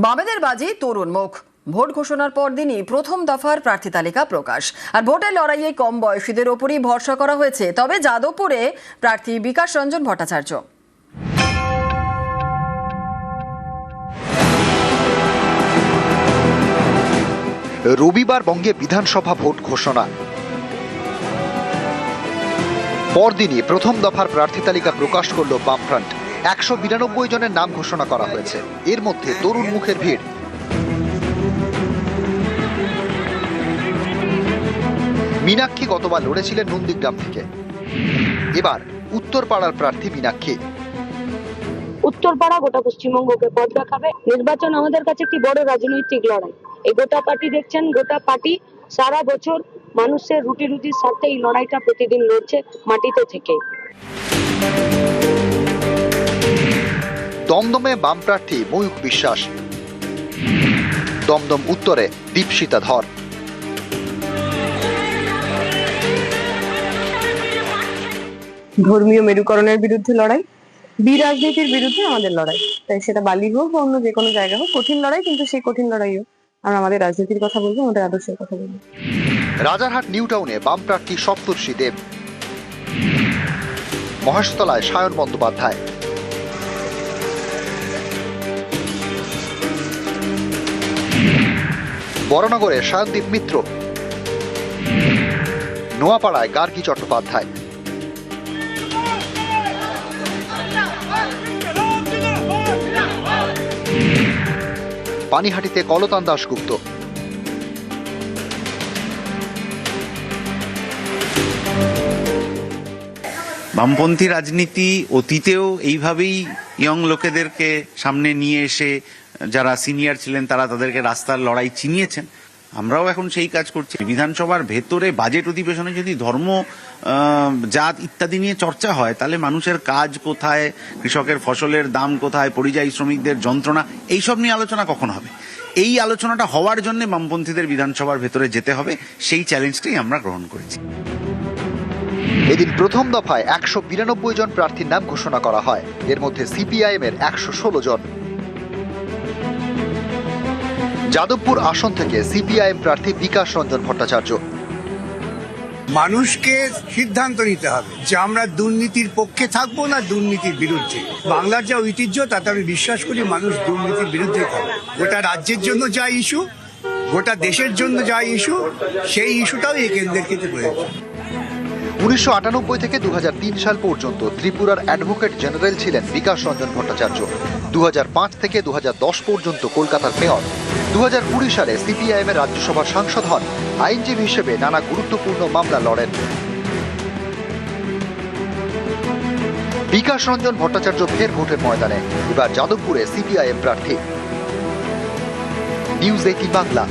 বামেদের বাজি তরুণ মুখ। ভোট ঘোষণার পর দিনই প্রথম দফার প্রার্থী তালিকা প্রকাশ। আর ভোটের লড়াইয়ে কম বয়সীদের ওপরই ভরসা করা হয়েছে। তবে যাদবপুরে প্রার্থী বিকাশ রঞ্জন ভট্টাচার্য। রবিবার বঙ্গে বিধানসভা ভোট ঘোষণা। পরদিনই প্রথম দফার প্রার্থী তালিকা প্রকাশ করল বামফ্রন্ট। 192 জনের নাম ঘোষণা করা হয়েছে। এর মধ্যে তরুণ মুখের ভিড়। মীনাক্ষী গতবার লড়েছিলেন নন্দীগ্রাম থেকে। এবার উত্তরপাড়ার প্রার্থী মীনাক্ষী। উত্তরপাড়া গোটা পশ্চিমবঙ্গকে পথ দেখাবে। নির্বাচন আমাদের কাছে একটি বড় রাজনৈতিক লড়াই। এই গোটা পার্টি দেখছেন, গোটা পার্টি সারা বছর মানুষের রুটির সাথে এই লড়াইটা প্রতিদিন লড়ছে মাটিতে থেকে। দমদমে বাম প্রার্থী ময়ূখ বিশ্বাস। দমদম উত্তরে দীপশিতা ধর। ধর্মীয় মেরুকরণের বিরুদ্ধে লড়াই, বিরাজনীতির বিরুদ্ধে আমাদের লড়াই। তাই সেটা বালি হোক বা অন্য যে কোনো জায়গা হোক, কঠিন লড়াই, কিন্তু সেই কঠিন লড়াইও আমরা আমাদের রাজনীতির কথা বলবো, আমাদের আদর্শের কথা বলবো। রাজারহাট নিউ টাউনে বাম প্রার্থী সপ্তর্ষি দেব। মহেশতলায় সায়ন বন্দ্যোপাধ্যায়। বড়নগরে সায়নদীপ মিত্র। নোয়াপাড়ায় গার্গী চট্টোপাধ্যায়। পানিহাটিতে কলতান দাশগুপ্ত। বামপন্থী রাজনীতি অতীতেও এইভাবেই ইয়ং লোকেদেরকে সামনে নিয়ে এসে যারা সিনিয়র ছিলেন তারা তাদেরকে রাস্তার লড়াই চিনিয়েছেন। আমরাও এখন সেই কাজ করছি। বিধানসভার ভেতরে বাজেট অধিবেশনে যদি ধর্ম, জাত ইত্যাদি নিয়ে চর্চা হয়, তাহলে মানুষের কাজ কোথায়, কৃষকের ফসলের দাম কোথায়, পরিযায়ী শ্রমিকদের যন্ত্রণা, এইসব নিয়ে আলোচনা কখন হবে? এই আলোচনাটা হওয়ার জন্য বামপন্থীদের বিধানসভার ভেতরে যেতে হবে। সেই চ্যালেঞ্জটাই আমরা গ্রহণ করেছি। এদিন প্রথম দফায় 192 জন প্রার্থীর নাম ঘোষণা করা হয়। এর মধ্যে সিপিআইএম এর 116 জন। যাদবপুর আসন থেকে সিপিআইএম প্রার্থী বিকাশ রঞ্জন ভট্টাচার্য। মানুষকে সিদ্ধান্ত নিতে হবে যে আমরা দুর্নীতির পক্ষে থাকবো না দুর্নীতির বিরুদ্ধে। বাংলার যা ঐতিহ্য তাতে আমি বিশ্বাস করি মানুষ দুর্নীতির বিরুদ্ধে থাকবে। গোটা রাজ্যের জন্য যা ইস্যু, গোটা দেশের জন্য যা ইস্যু, সেই ইস্যুটাও এই কেন্দ্রের ক্ষেত্রে প্রয়োজন। 1998 থেকে 2003 সাল পর্যন্ত ত্রিপুরার অ্যাডভোকেট জেনারেল ছিলেন বিকাশ রঞ্জন ভট্টাচার্য। 2005 থেকে 2010 পর্যন্ত কলকাতার মেয়র। 2020 সালে সিপিআইএম এর রাজ্যসভার সাংসদ হন। আইনজীবী হিসেবে নানা গুরুত্বপূর্ণ মামলা লড়েন। বিকাশ রঞ্জন ভট্টাচার্য ফের ভোটের ময়দানে। এবার যাদবপুরে সিপিআইএম প্রার্থী। নিউজ 18 বাংলা।